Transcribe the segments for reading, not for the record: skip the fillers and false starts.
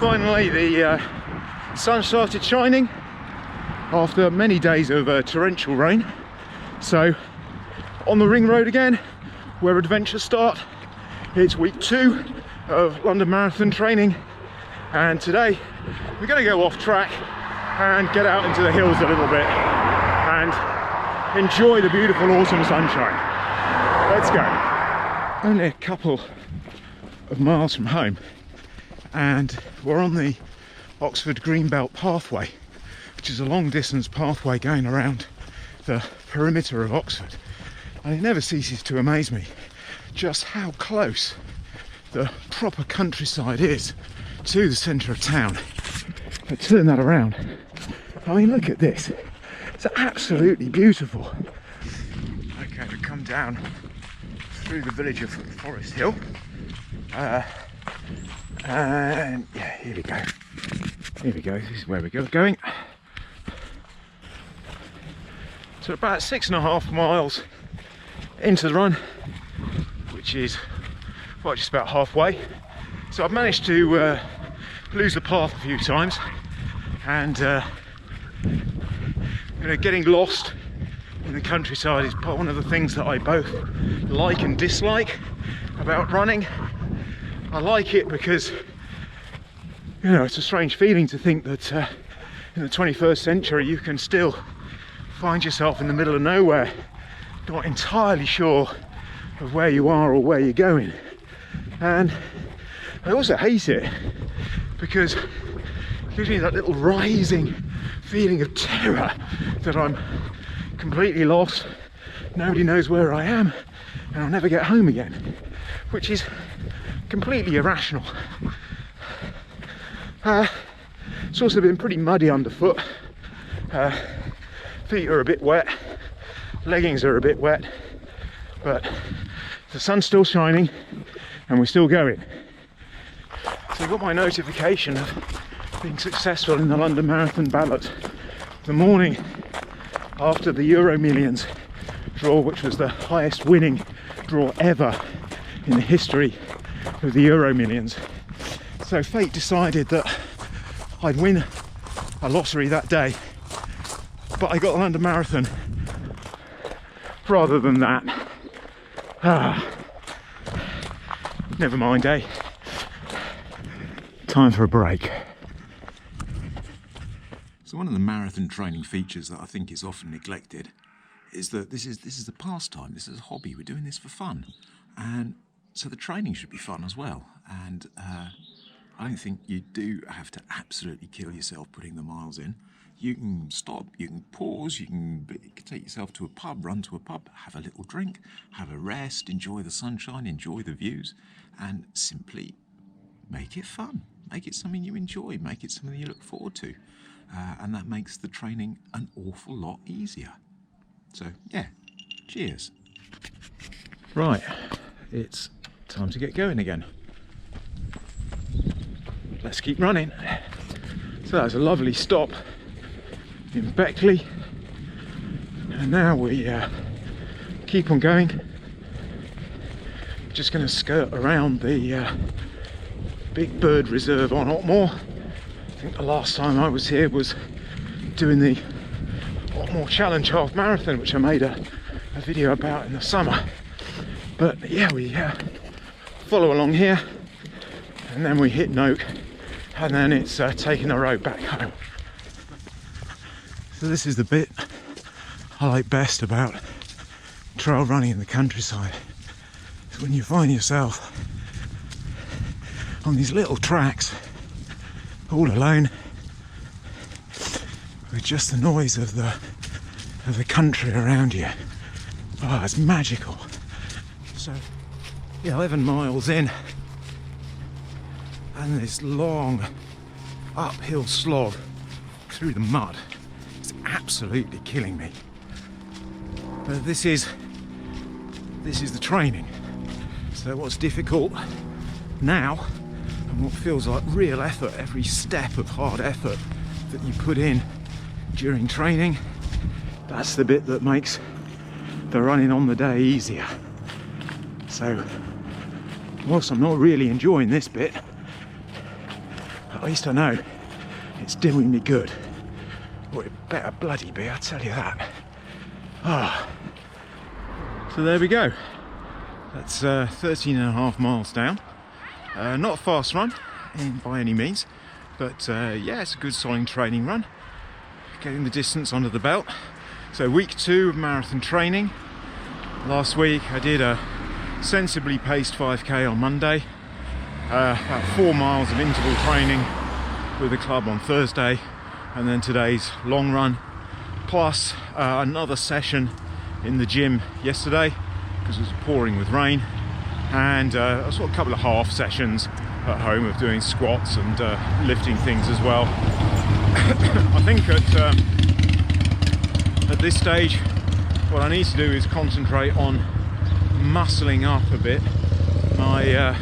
Finally, the sun started shining after many days of torrential rain. So, on the ring road again, where adventures start. It's week 2 of London Marathon training, and today we're going to go off track and get out into the hills a little bit and enjoy the beautiful autumn sunshine. Let's go. Only a couple of miles from home, and we're on the Oxford Greenbelt pathway, which is a long distance pathway going around the perimeter of Oxford. And it never ceases to amaze me just how close the proper countryside is to the centre of town. But turn that around, I mean, look at this. It's absolutely beautiful. Okay, we come down through the village of Forest Hill. And yeah, here we go. Here we go, this is where we're going. So about 6.5 miles into the run, which is, well, just about halfway. So I've managed to lose the path a few times, and you know, getting lost in the countryside is one of the things that I both like and dislike about running. I like it because, you know, it's a strange feeling to think that in the 21st century you can still find yourself in the middle of nowhere, not entirely sure of where you are or where you're going. And I also hate it because it gives me that little rising feeling of terror that I'm completely lost, nobody knows where I am, and I'll never get home again, which is completely irrational. It's also been pretty muddy underfoot. Feet are a bit wet, leggings are a bit wet, but the sun's still shining and we're still going. So I got my notification of being successful in the London Marathon ballot the morning after the Euro Millions draw, which was the highest winning draw ever in the history of the Euro Millions. So fate decided that I'd win a lottery that day, but I got the London Marathon rather than that. Never mind, eh? Time for a break. So one of the marathon training features that I think is often neglected is that this is a pastime, this is a hobby, we're doing this for fun. And so the training should be fun as well. And I don't think you do have to absolutely kill yourself putting the miles in. You can stop, you can pause, you can take yourself to a pub, run to a pub, have a little drink, have a rest, enjoy the sunshine, enjoy the views, and simply make it fun. Make it something you enjoy, make it something you look forward to. And that makes the training an awful lot easier. So yeah, cheers. Right, it's time to get going again. Let's keep running. So that was a lovely stop in Beckley, and now we keep on going. Just going to skirt around the Big Bird Reserve on Otmore. I think the last time I was here was doing the Otmore Challenge Half Marathon, which I made a video about in the summer. But yeah, we follow along here, and then we hit Noak, and then it's taking the road back home. So this is the bit I like best about trail running in the countryside. It's when you find yourself on these little tracks, all alone, with just the noise of the country around you. Oh, it's magical. So 11 miles in, and this long uphill slog through the mud. It's absolutely killing me. But this is the training. So what's difficult now, and what feels like real effort, every step of hard effort that you put in during training, that's the bit that makes the running on the day easier. So whilst I'm not really enjoying this bit, at least I know it's doing me good. Well, it better bloody be, I tell you that. Ah. So there we go. That's 13.5 miles down. Not a fast run by any means, but yeah, it's a good solid training run. Getting the distance under the belt. So week 2 of marathon training. Last week I did a sensibly paced 5k on Monday. About 4 miles of interval training with the club on Thursday, and then today's long run, plus another session in the gym yesterday because it was pouring with rain, and a couple of half sessions at home of doing squats and lifting things as well. I think at this stage what I need to do is concentrate on muscling up a bit my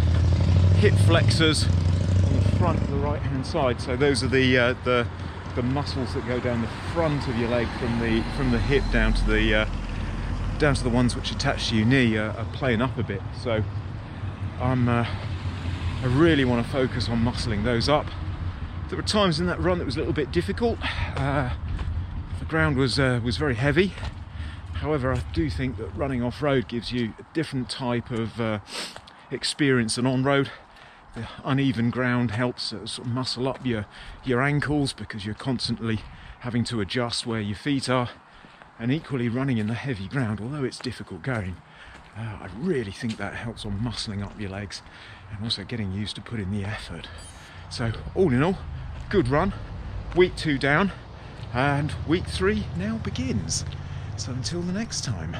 hip flexors on the front of the right hand side. So those are the muscles that go down the front of your leg from the hip down to the ones which attach to your knee are playing up a bit. So I really want to focus on muscling those up. There were times in that run that was a little bit difficult. The ground was very heavy. However, I do think that running off-road gives you a different type of experience than on-road. The uneven ground helps sort of muscle up your ankles because you're constantly having to adjust where your feet are. And equally, running in the heavy ground, although it's difficult going, I really think that helps on muscling up your legs and also getting used to putting the effort. So all in all, good run. Week 2 down, and week 3 now begins. So until the next time.